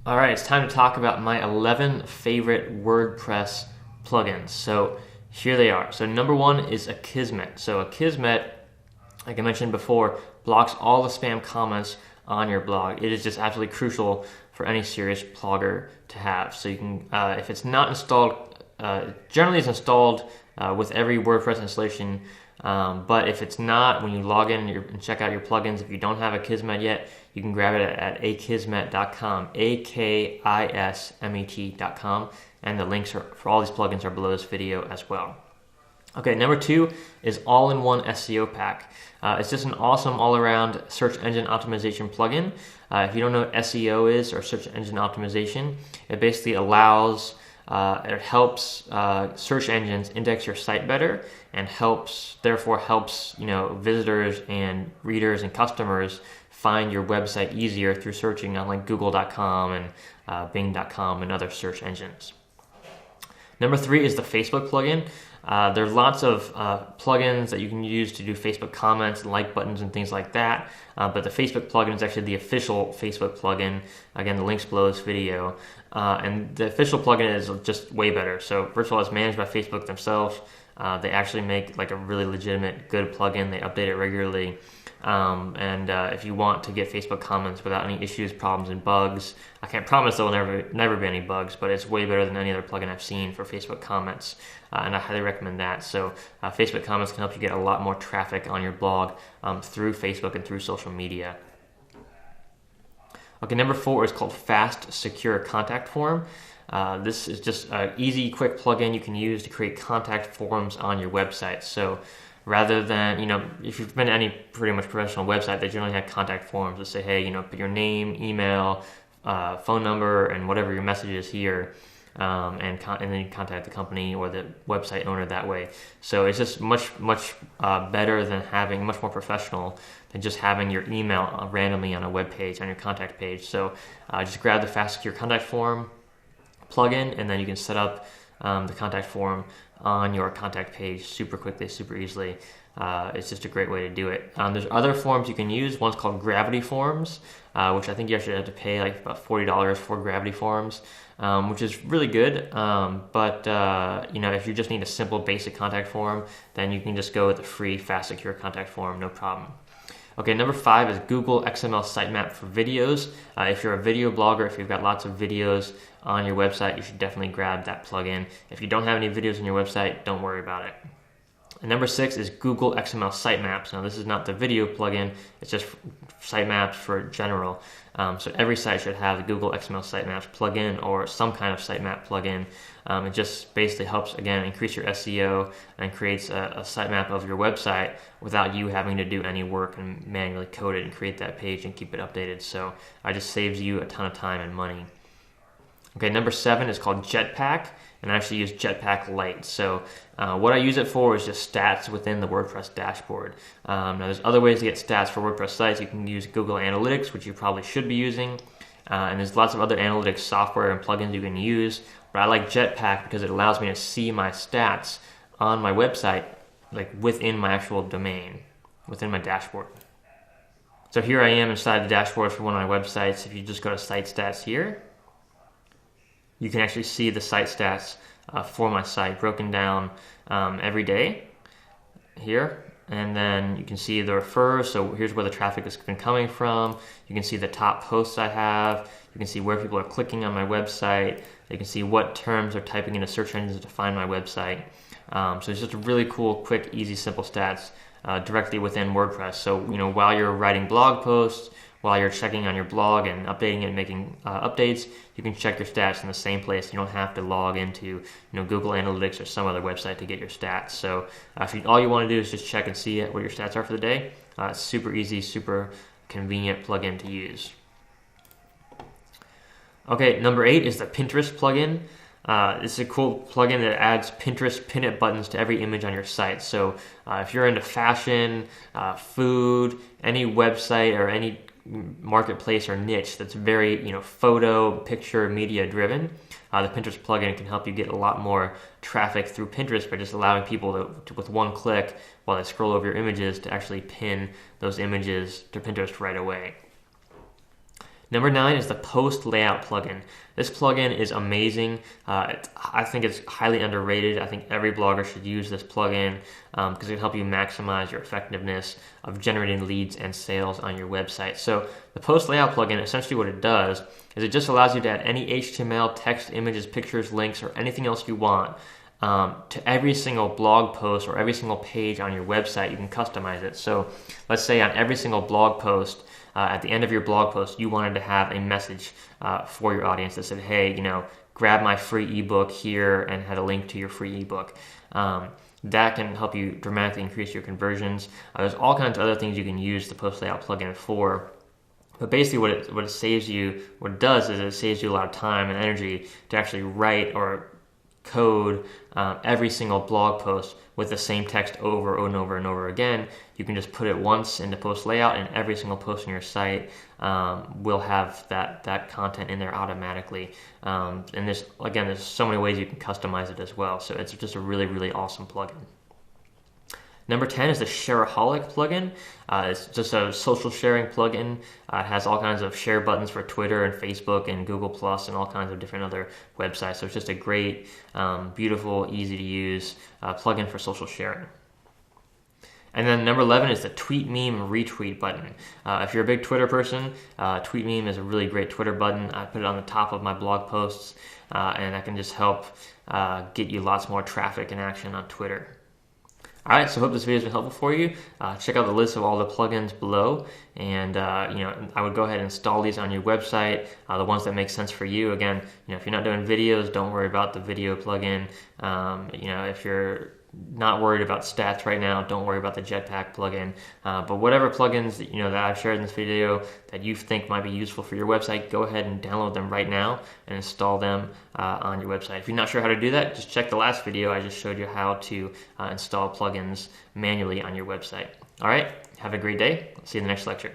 All right, it's time to talk about my 11 favorite WordPress plugins. So here they are. So number one is Akismet. So Akismet, like I mentioned before, blocks all the spam comments on your blog. It is just absolutely crucial for any serious blogger to have. So you can, if it's not installed, generally it's installed with every WordPress installation. But if it's not, when you log in and check out your plugins, if you don't have Akismet yet, you can grab it at akismet.com, akismet.com, and the links for all these plugins are below this video as well. Okay, number two is All-in-One SEO Pack. It's just an awesome all-around search engine optimization plugin. If you don't know what SEO is, or search engine optimization, it basically allows it helps search engines index your site better, and therefore helps visitors and readers and customers find your website easier through searching on like Google.com and Bing.com and other search engines. Number three is the Facebook plugin. There's lots of plugins that you can use to do Facebook comments and like buttons and things like that. But the Facebook plugin is actually the official Facebook plugin. Again, the link's below this video. And the official plugin is just way better. So first of all, it's managed by Facebook themselves. They actually make like a really legitimate, good plugin. They update it regularly. If you want to get Facebook comments without any issues, problems, and bugs, I can't promise there will never be any bugs, but it's way better than any other plugin I've seen for Facebook comments, and I highly recommend that. So Facebook comments can help you get a lot more traffic on your blog through Facebook and through social media. Okay, number four is called Fast Secure Contact Form. This is just an easy, quick plugin you can use to create contact forms on your website. So rather than, if you've been to any pretty much professional website, they generally have contact forms that say, hey, put your name, email, phone number, and whatever your message is here, and then you contact the company or the website owner that way. So it's just much better than much more professional than just having your email randomly on a web page, on your contact page. So just grab the Fast Secure Contact Form plugin, and then you can set up the contact form on your contact page super quickly, super easily. It's just a great way to do it. There's other forms you can use. One's called Gravity Forms, which I think you actually have to pay like about $40 for Gravity Forms, which is really good. If you just need a simple basic contact form, then you can just go with the free Fast Secure Contact Form, no problem. Okay, number five is Google XML Sitemap for videos. If you're a video blogger, if you've got lots of videos on your website, you should definitely grab that plugin. If you don't have any videos on your website, don't worry about it. And number six is Google XML Sitemaps. Now, this is not the video plugin, it's just sitemaps for general. So every site should have the Google XML Sitemaps plugin or some kind of sitemap plugin. It just basically helps, again, increase your SEO and creates a sitemap of your website without you having to do any work and manually code it and create that page and keep it updated. So it just saves you a ton of time and money. Okay, number seven is called Jetpack, and I actually use Jetpack Lite. So what I use it for is just stats within the WordPress dashboard. Now there's other ways to get stats for WordPress sites. You can use Google Analytics, which you probably should be using, and there's lots of other analytics software and plugins you can use. But I like Jetpack because it allows me to see my stats on my website, like within my actual domain, within my dashboard. So here I am inside the dashboard for one of my websites. If you just go to Site Stats here, you can actually see the site stats for my site broken down every day here. And then you can see the refers. So here's where the traffic has been coming from. You can see the top posts I have. You can see where people are clicking on my website. You can see what terms are typing into search engines to find my website. So it's just a really cool, quick, easy, simple stats directly within WordPress. So while you're writing blog posts, while you're checking on your blog and updating it and making updates, you can check your stats in the same place. You don't have to log into Google Analytics or some other website to get your stats. So all you want to do is just check and see what your stats are for the day. It's super easy, super convenient plugin to use. Okay, number eight is the Pinterest plugin. This is a cool plugin that adds Pinterest pin it buttons to every image on your site. So if you're into fashion, food, any website or any marketplace or niche that's very photo, picture, media driven, the Pinterest plugin can help you get a lot more traffic through Pinterest by just allowing people to with one click while they scroll over your images to actually pin those images to Pinterest right away. Number 9 is the post layout plugin. This plugin is amazing. I think it's highly underrated. I think every blogger should use this plugin because it can help you maximize your effectiveness of generating leads and sales on your website. So the post layout plugin, essentially what it does is it just allows you to add any HTML, text, images, pictures, links, or anything else you want to every single blog post or every single page on your website. You can customize it. So let's say on every single blog post, at the end of your blog post, you wanted to have a message for your audience that said, hey, grab my free ebook here, and had a link to your free ebook. That can help you dramatically increase your conversions. There's all kinds of other things you can use the post layout plugin for. But basically what it does is it saves you a lot of time and energy to actually write or code every single blog post with the same text over and over and over again. You can just put it once into post layout, and every single post on your site will have that content in there automatically. And there's so many ways you can customize it as well. So it's just a really, really awesome plugin. Number 10 is the Shareaholic plugin. It's just a social sharing plugin. It has all kinds of share buttons for Twitter and Facebook and Google Plus and all kinds of different other websites. So it's just a great, beautiful, easy to use plugin for social sharing. And then number 11 is the Tweet Meme Retweet button. If you're a big Twitter person, Tweet Meme is a really great Twitter button. I put it on the top of my blog posts, and that can just help get you lots more traffic and action on Twitter. All right, so I hope this video has been helpful for you. Check out the list of all the plugins below, and I would go ahead and install these on your website, the ones that make sense for you. Again, if you're not doing videos, don't worry about the video plugin. If you're not worried about stats right now, don't worry about the Jetpack plugin. But whatever plugins that I've shared in this video that you think might be useful for your website, go ahead and download them right now and install them on your website. If you're not sure how to do that, just check the last video. I just showed you how to install plugins manually on your website. All right, have a great day. See you in the next lecture.